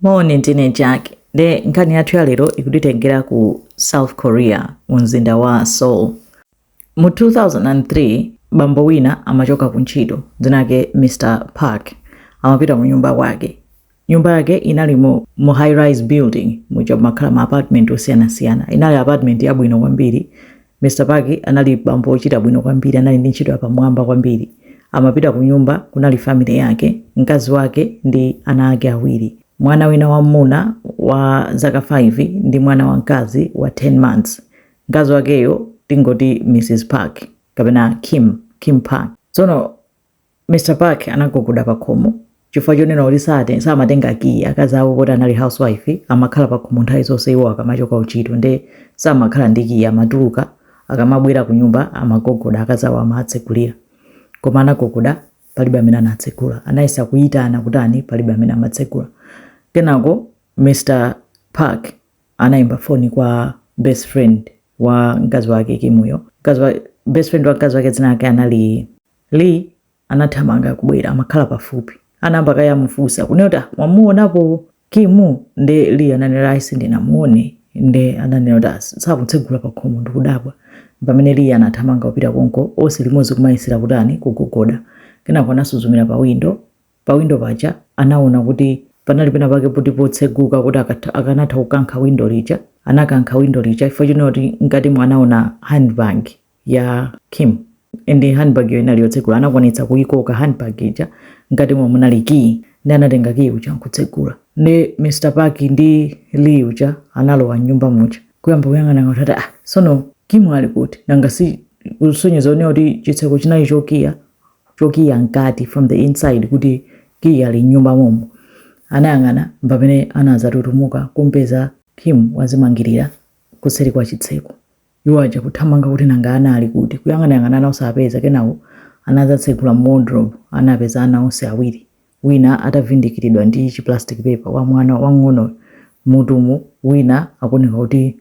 Moni ndine Jack. De nkani yathu ya lero ikutitengera ku South Korea mu mzinda wa Seoul. Mu 2003 bambo wina amachoka ku ntchito dzinake Mr. Park amapita mu nyumba kwake. Nyumba yake inali mu high rise building muja makhala ma apartment osiyana-siyana. Inali apartment yabwino kwambiri. Mr. Park anali bambo ochita bwino kwambiri, anali ndi ntchito yapamwamba kwambiri. Amapita ku nyumba, kunali family yake, mkazi wake ndi ana ake awiri. Mwana wina wa muna wa zaka 5 ndi mwana wa mkazi wa 10 months. Mkazi wakeyo tingoti Mrs. Park kapena Kim Park. Tsono Mr. Park anagogoda pakhomo chifukwa chonena kuti samatenga key akazi awo kuti anali housewife, amakhala pakhomo nthawi zonse iwo akamachoka kuntchito nde samakhala ndi key, amatuluka akamabwera ku nyumba amagogoda akazi awo amatsekulira. Koma anagogoda palibe amene anatsekula, anayesa kuyitana kutani palibe amene amatsekula. Kenako Mr. Park anaimba phone kwa best friend wa mkazi wake Kimuyo. Best friend wa mkazi wake dzina lake anali Lee. Anathamanga kubwera, amakhala pafupi. Anamba kaya mufusa kunena wamuonapo Kimu, nde Lee ananena isi ndinamuone, nde ananena sakutsegula pakhomo ndikudabwa. Pamene Lee anathamanga kupita konko onse limodzi kumayisira kutani kugogoda. Kenako anasuzumira pa window paja anaona kuti panali pena pake kuti potseguka kuti akanatha kukankha window lija. Anakankha window lija chifukwa chonena kuti ngati mwanaona handbag ya Kim, ndi handbag yo inali yotsegula. Anakwanitsa kuyikoka handbag ija ngati munali key, ndi anatenga key uja nkutsegula. Ndi Mr. Park ndi Lee uja analowa nyumba muja kuyamba kuyang'ana kuti sono Kim ali kuti nanga si kusonyeza onena kuti chitseko chinali chokiya nkati from the inside kuti key ali nyumba momo. Anayang'ana pamene anazatutumuka kumpeza Kim wazimangirira kuseri kwa chitseko. Iwo aja kuthamanga kuti nanga ana ali kuti kuyang'ana nawo sapeza. Kenawo anazatsekula wardrobe, anapeza ana onse awiri, wina atavindikiridwa ndi chi plastic paper wa mwana wang'ono mutumu, wina akuoneka kuti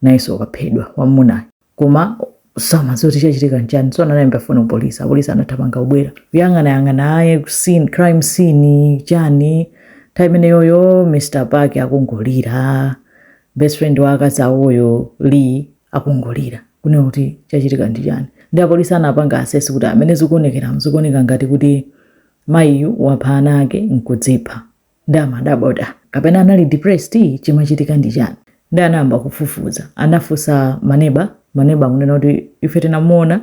naiso kaphedwa wamuna. Koma samazoti chachitika nchani. So anayimba phone police anathamanga kubwera kuyang'ana aye crime scene chani. Time yoyo Mr. Park akungolira, best friend wakazi awoyo Lee akungolira kunena kuti chachitika ndi chani. Ndi apolisi anapanga assess kuti amene zikuoneka ngati kuti mayiyu wapha ana ake nkudzipha. Ndi amadabwa kapena anali depressed, chimachitika ndi chani. Ndi anayamba kufufuza, anafunsa maneba kunena kuti ife tinamuona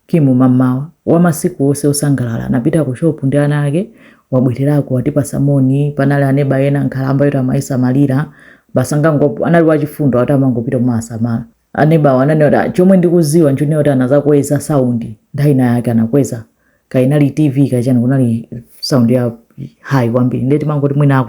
Kimu mamawa wamasiku onse osangalala, anapita ku shop ndi ana ake, wabwererako watipasa moni. Panali aneba ena nkhalamba yoti amayisa malira basangangopo, anali wachifundo ati amangopita kumasamala. Aneba wananena chomwe ndikuziwa nchonena kuti anazakweza sound nthawi yake, anakweza kainali TV kachani kunali sound ya high kwambiri. Ndeti mangoti mwina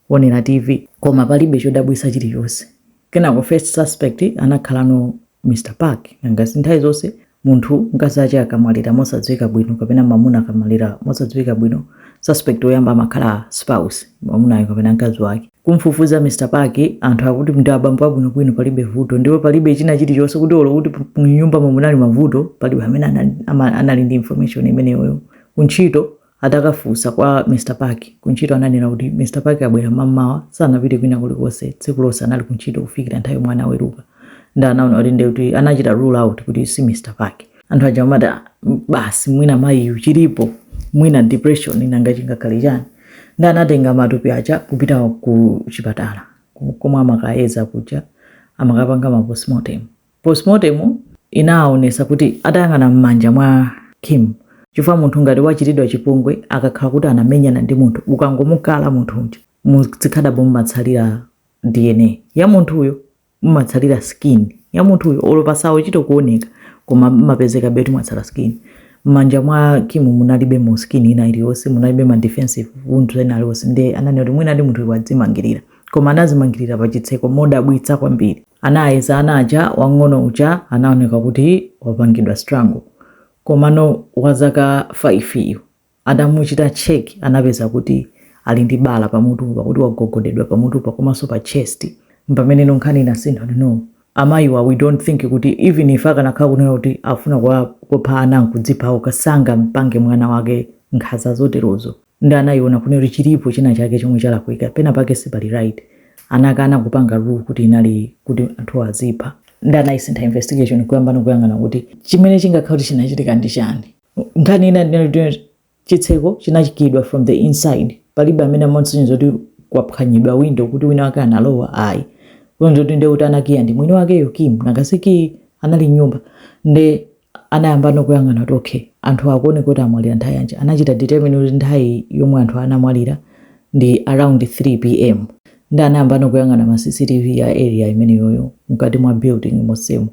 akuonera TV koma palibe chodabwisa chilichonse. Kenako first suspect anakhalano Mr. Park. Nanga nthawi zonse munthu mkazi ake akamwalira mosadziwika bwino kapena mamuna akamwalira mosadziwika bwino, suspect oyamba amakhala spouse, mamuna kapena mkazi wake. Kumfufuza Mr. Park anthu akuti ndi abambo abwino palibe vuto, ndipo palibe china chilichonse kuti olo kuti mnyumba munali mavuto, palibe amene anali ndi information imeneyo. Kuntchito atakafunsa kwa Mr. Park, kuntchito ananena kuti Mr. Park abwera mamawa, sanapite kwina kulikonse, tsiku lonse anali kuntchito kufikira nthawi mwana weruka. Ndi anaona kuti ndekuti anachita rule out kuti si Mr. Park. Anthu aja amati basi mwina mayiyu chilipo, mwina depression nanga chingakhale chani. Ndi anatenga matupi aja kupita ku chipatala komwe amakayeza kuja amakapanga ma postmortem inaonesa kuti atayang'ana m'manja mwa Kim. Chifukwa munthu ngati wachitidwa chipongwe akakhala kuti anamenyana ndi munthu, ukangomukala munthu uja muzikhadabo mumatsalira DNA ya munthuyo, mumatsalira skin ya munthuyo, olopasawo chito kuoneka koma mapezeka betu mwatsala skin. M'manja mwa Kim munalibe mu skin ina iliyonse, munalibe ma defensive wounds ena iliyonse. Ndi ananena kuti mwina ndi munthu wadzimangirira, koma anazimangirira pa chitseko modabwitsa kwambiri. Anayeza anaja wang'ono uja anaoneka kuti wapangidwa strangle. Komano wazaka 5 iyo adamuchita check, anapeza kuti ali ndi bala pamutu pakuti wagogodedwa pamutu komanso pa chest. Pamene nkhani inasintha no amayiwa we don't think kuti even if akanakhala kunena kuti afuna kupha ana nkudzipha ukasanga mpange mwana wake nkhaza zoterozo. ndi anayiona kuti chilipo china chake chomwe chalakwika pena pake sipali right, anakana kupanga rule kuti inali kuti anthu azipha. Ndi anayisintha investigation kuyamba nokuyang'ana kuti chimene chingakhala kuti chinachitika ndi chani. Nkhani ina ndi chitseko chinachikidwa from the inside, palibe amene amasonyeza kuti kwaphwanyidwa window kuti wina wake analowa ayi. Kunzo kuti ndi kuti anakiya ndi mwini wakeyo Kim, nakasiki anali nyumba. Ndi anayamba nokuyang'ana kuti okay, anthu akuone kuti amwalira nthawi yanji. Anachita determine kuti nthawi yomwe anthu anamwalira ndi around 3 pm. Ndi anayamba nokuyang'ana ma CCTV ya area imene yoyo mkati mwa building mosemo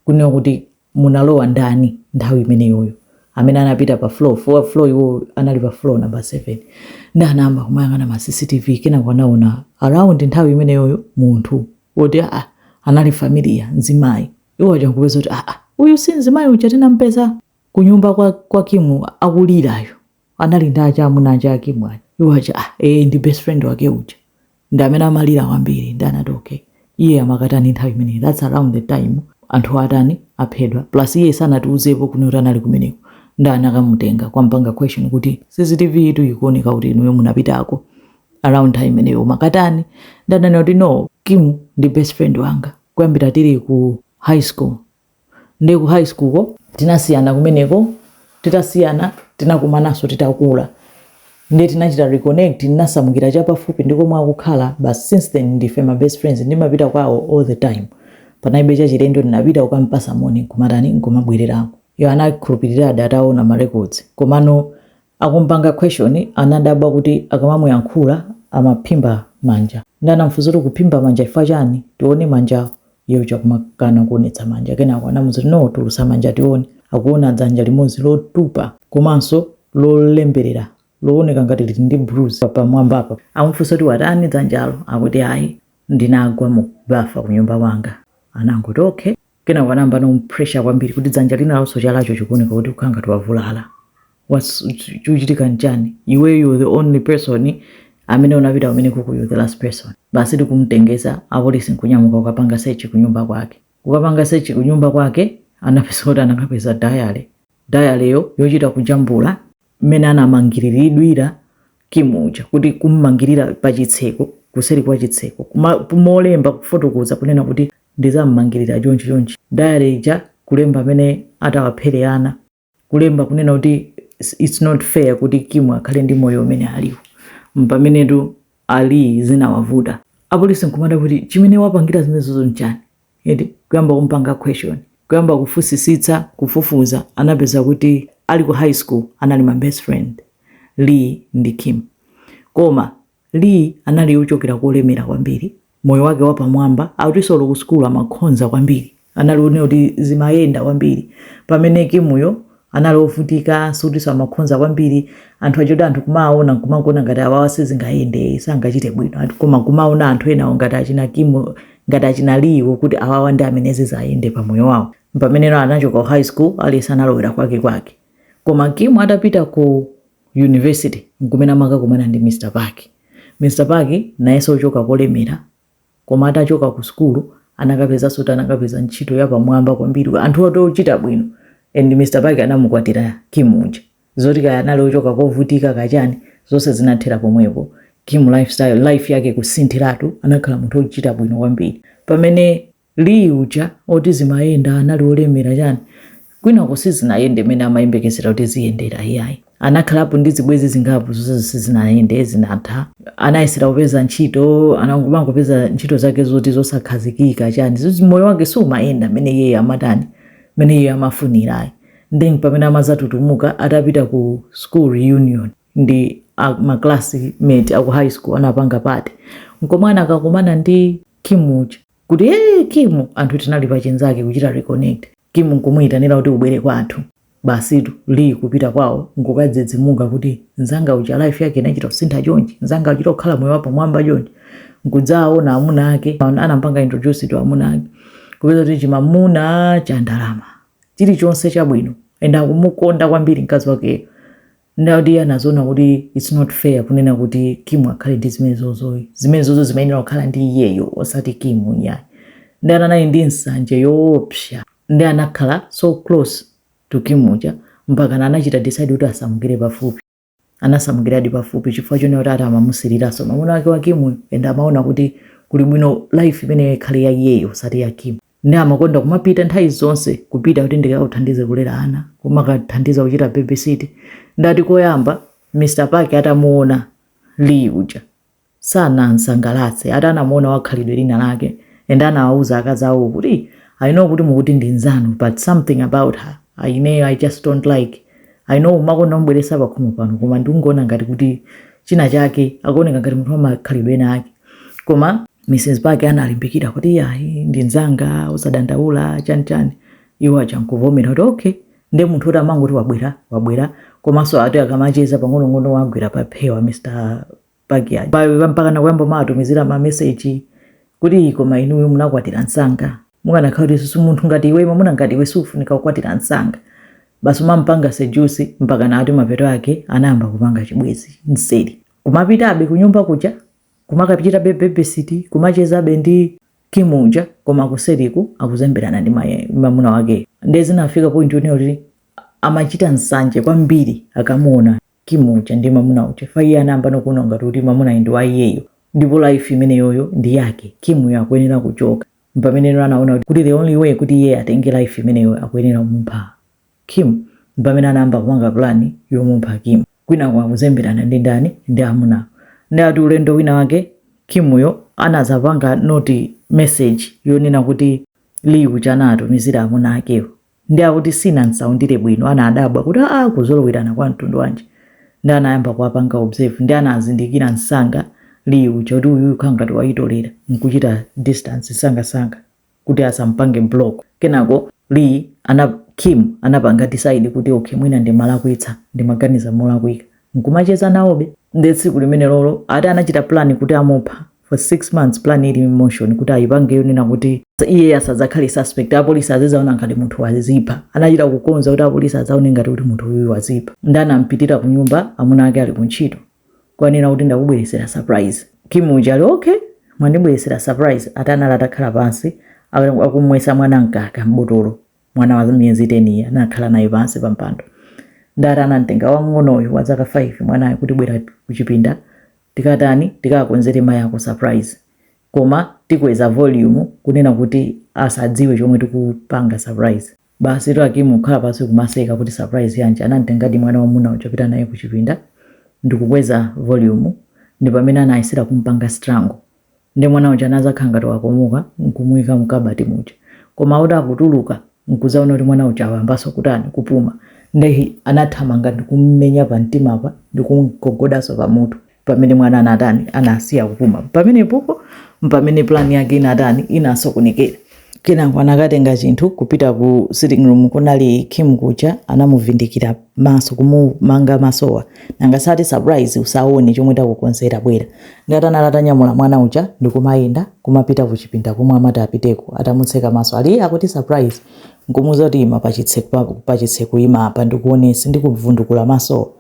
kunena kuti munalowa ndani nthawi imene yoyo, amene anapita pa floor iwo anali pa floor number 7. Ndi anayamba kumayang'ana ma CCTV kena kwanaona around nthawi imene yoyo munthu woti anali familia nzimayi. Iwo aja nkupeza kuti uyu si nzimayi uja tinampeza kunyumba kwa Kimu akulirayo, anali ndacha amuna aja Kimu aja. Iwo aja ndi best friend wake uja, ndi amene amalira kwambiri. Ndi anati okay, iye amakatani nthawi imene, that's around the time anthu atani aphedwa, plus iye sanatiuzepo kuti anali kumeneko. Ndi anakamutenga kwampanga question kuti CCTV itu ikuoneka kuti inuyo munapitako around time imeneyo makatani. Ndi ananena kuti no, Kimu ndi best friend wanga kuyambira tili ku high school. Ndi ku high school ko tinasiyana kumeneko, titasiyana tinakumananso titakula. Ndi tinachita reconnect, nasamukira chapafupi ndiko mwakukhala, but since then ndife my best friends, ndimapita kwawo all the time. Panaibe cha chilendo ndinapita ukampasa moni kumatani nkumabwererako. Yo anakhulupirira ataona ma records. Komano akumpanga question anadabwa kuti akamamuyankhula amaphimba manja. Ndi anamfunsa kuti kuphimba manja ifa chani, tione manja yeyo chakumakana kuonetsa manja. Kenako anamuza no, tulusa manja tione. Akuona dzanja limodzi lotupa komanso lolemberera, looneka ngati lili ndi bruise pamwamba apa. Amufunsa kuti watani dzanjalo, akuti ayi ndinagwa mu bafa ku nyumba wanga. Anangoti okay. Kenako anamba no pressure kwambiri kuti dzanja linalonso chalacho chikuoneka kuti ukhanga tiwavulala. Chuchitika njani? You're the only person amene unapita umene kuku, you're the last person. Basi tikumtengeza apolisi nkunyamuka ukapanga search kunyumba kwake. Ukapanga search kunyumba kwake anapeza kuti anakapeza diary yochita kujambula mmene anamangiriridwira Kimuja, kuti kummangirira pa chitseko, kuseri kwa chitseko kumolemba kufotokoza kunena kuti ndizammangirira chonchi. Diary ija kulemba amene atawaphereana, kulemba kunena kuti it's not fair kuti Kimu akhale ndi moyo umene aliwo mpamenetu ali zinawavuta. Apolisi nkumada kuti chimene wapangira zimenezo nchani. Edi kuyamba kumpanga question, kuyamba kufusisitsa, kufufuza, anapeza kuti ali ku high school anali my best friend Lee ndi Kim. Koma Lee anali uchokera kulemera kwambiri, moyo wake wapamwamba, autisolo ku school amakhonza kwambiri, anali one kuti zimayenda kwambiri. Pamene Kimuyo anali ofutika, sutiso amakhonza kwambiri, anthu achoda anthu kumaona kumakona ngati awawa sizingayende, sangachite bwino. Koma kumaona anthu ena ngati achina Kimu, ngati achina Lee kuti awawa ndi amene zizayende pa moyo wawo. Pamene anachoka high school ali sanalowera kwake. Koma Kimu atapita ku university nkumena makakumana ndi Mr. Park. Mr. Park nayeso uchoka kolemera, koma atachoka ku school anakapeza ntchito yapamwamba kwambiri, anthu otochita bwino. And Mr. Park anamukwatira Kimuja. Zoti kaya anali uchoka kovutika kachani, zonse zinathera pomwepo. Kimu life yake kusinthiratu, anakhala munthu ochita bwino kwambiri. Pamene Lee uja oti zimayenda anali olemera chani, kwina kusizinaende mene amayembekezera kuti ziyendera iyayi. Anakhalapo ndi zibwezi zingapo zonse sizinayende, zinatha. Anayesera kupeza ntchito, anangopeza ntchito zake zoti zosakhazikika chani. Moyo wake sumayenda mene yeye amatani, mene yeye amafunirayi. Ndi pamene amazatutumuka atapita ku school reunion ndi ma classmate aku high school anapanga party. Nkomwana akakumana ndi Kimuja kuti Kimu, anthu tinali pachenzake kuchita reconnect. Kimu nkumuyitanira kuti ubwere kwathu. Basitu Lee kupita kwawo nkukadzidzimuka kuti nzanga uja life yake inachita kusintha chonchi, nzanga uchita kukhala moyo wapamwamba chonchi. Nkudzaona amuna ake, anampanga introduce to amuna ake, kupeza kuti chimamuna cha ndalama chilichonse chabwino, enda kumukonda kwambiri mkazi wake. Ndi anazona kuti it's not fair kunena kuti Kimu akhale ndi zimenezozo zimayenera kukhala ndi iyeyo osati Kimu yayi. Ndi anali ndi nsanje yoopsa, ndi anakhala so close to Kimuja mpaka anachita decide kuti asamukire pafupi. anasamukiradi pafupi chifukwa chone kuti amamusiriraso mwamuna wake wa Kim enda amaona kuti kuli bwino life imene ikhale ya iyeyo sati ya Kim. Ndi amakonda kumapita nthawi zonse kupita kuti ndikakuthandize kulera ana koma akathandiza kuchita babysit. Ndati koyamba Mr. Park atamuona Lee uja sanamsangalatse, atanamuona wakhalidwe lina lake enda anawauza akazi awo kuti I know kuti mukuti ndi nzanu but something about her I just don't like. I know makonda mbweresa pakhomo pano koma ndingoona ngati kuti china chake akuoneka ngati munthu amakhalidwe ena ake. Koma Mrs. Park analimbikira kuti yayi ndi nzanga usadandaula chani iwo achankuvomera kuti okay ndi munthu kuti amangoti wabwera komanso ati akamacheza pang'ono wagwira paphewa Mr. Park yayi mpaka nakuyamba matumizira ma message kuti koma inuyo munakwatira nsanga mukanakhala kuti susu munthu ngati iwe mwamuna ngati iwe sufunika kukwatira nsanga. Basi mampanga sejusi mpaka nati mapeto ake anayamba kupanga chibwezi nseri kumapitabe kunyumba kuja kumakapita babysit kumachezabe ndi Kim uja koma kuseriku akuzemberana ndi mwamuna wake. Ndezi nafika point yoti amachita nsanje kwambiri akamuona Kim uja ndi mwamuna uja faiya anamba nokuona ngati kuti mwamuna ndi wa iyeyo ndipo life imene yoyo ndi yake. Kim yo akuyenera kuchoka mpamene anaona kuti the only way kuti iye atenge life imene yoyo akuyenera kumupha Kim mpamene anamba kupanga plan yomupha Kim kwina kwa kuzemberana ndi ndani ndi amuna. Ndati ulendo wina wake Kim yo anazapanga noti message yonena kuti Lee uja anatumizira amuna akewo ndi akuti sina nsaundire bwino anadabwa kuti kuzolowerana kwa mtundu wanje ndi anayamba kuwapanga observe ndi anazindikira nsanga Lee uja kuti uyu khangati waitolera nkuchita distance sanga kuti asampange block. Kenako Lee Kim anapanga decide kuti okay mwina ndi malakwitsa ndi maganiza molakwika nkumacheza naobe. Ndi tsiku limene lolo ati anachita plan kuti amupha for 6 months plan ili in motion kuti ayipange yonena kuti iye asadzakhale suspect apolisi azizaona ngati munthu wazipha. Anachita kukonza kuti apolisi azaone ngati kuti munthu uyu wazipha. Ndi anampitira ku nyumba amuna ake ali kuntchito kwanena kuti ndakubweresera surprise. Kim uja ali okay mwandibweresera surprise ati analata khala pansi akumwesa mwana mkaka mbotolo mwana wa miyezi 10 anakhala naye pansi pampando. Ndara anamtenga wang'onoyo wa zaka 5 mwanayo kuti bwera kuchipinda tikatani tikakonzere mai yako surprise koma tikweza volume kunena kuti asadziwe chomwe tikupanga surprise. Basi to Kim khala pasi kumaseka kuti surprise yanje anamtenga di mwana wa muna uchapita naye kuchipinda ndikukweza volume ndi pamene anayisira kumpanga strangle ndi mwana uja anaza khanga to akomuka nkumuyika mukabati muja koma uda kutuluka nkuzaona kuti mwana uja awambaso kutani kupuma ndi anathamanga ndikummenya pa mtima apa ndikumgogodaso pa mutu pamene mwana anatani anasiya kupuma pamene popo mpamene plan yake inatani inasokonekera. Kenako anakatenga chinthu kupita ku sitting room kunali Kim kuja anamuvindikira maso kumumanga masowa nangasati surprise usaone chomwe takukonzera bwera. Ngati analatanyamula mwana uja ndikumayenda kumapita kuchipinda kumwe amati apiteko atamutseka maso ali akuti surprise nkumuza kuti ima pachitseko ima apa ndikuonesi ndikuvundukula maso.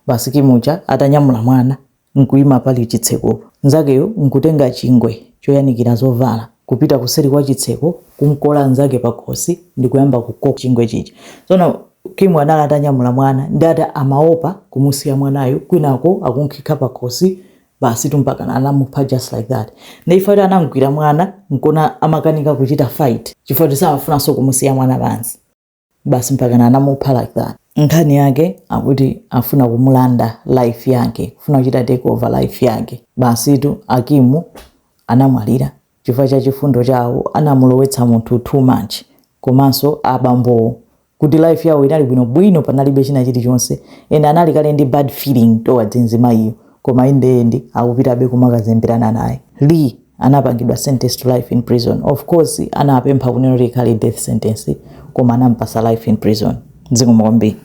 Basi Kim uja atanyamula mwana nkuima pali chitseko nzakeyo nkutenga chingwe choyanikira zovala kupita kuseri kwa chitseko kumkola nzake pakhosi ndikuyamba kukoka chingwe chichi. Tsono Kim analatanyamula mwana ndata amaopa kumusiya mwanayo kwinako akunkhikha pakhosi basi tumpaka anamupha just like that. Ndeifa anamgwira mwana nkona amakanika kuchita fight chifukwa samafuna so kumusiya mwana pansi basi mpaka anamupha like that. Nkhani yake akuti afuna kumulanda life yake afuna kuchita take over life yake. Basi tu Kim anamwalira chifukwa cha chifundo chawo anamulowetsa munthu too much komanso abambo kuti life yawo inali bwino panalibe china chilichonse ena anali kale ndi bad feeling towards mzimayiyo koma inde akupitabe kumakazemberana naye. Lee anapangidwa sentence to life in prison. Of course anapempha kunena kuti ikhale death sentence koma anampasa life in prison. Zikomo kwambiri.